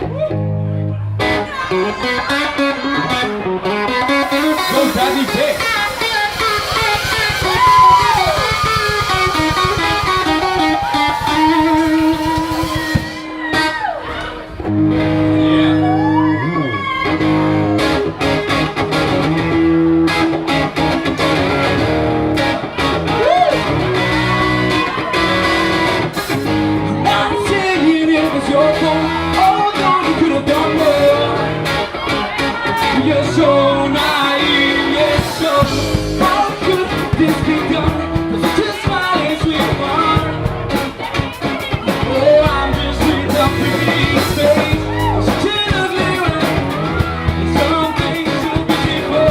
Go Daddy Dick. Your fault, although you could have done more. You're so naive, yes, so how could this be done? Cause it's just smiling sweet fun. Oh, I'm just with a pretty face. I'm such an ugly one. There's something so beautiful.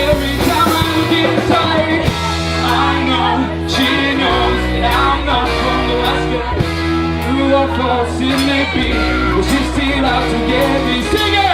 Every time I look inside, I know she knows that I'm not from the West Coast. Of course it may be, but she still has to get me singing.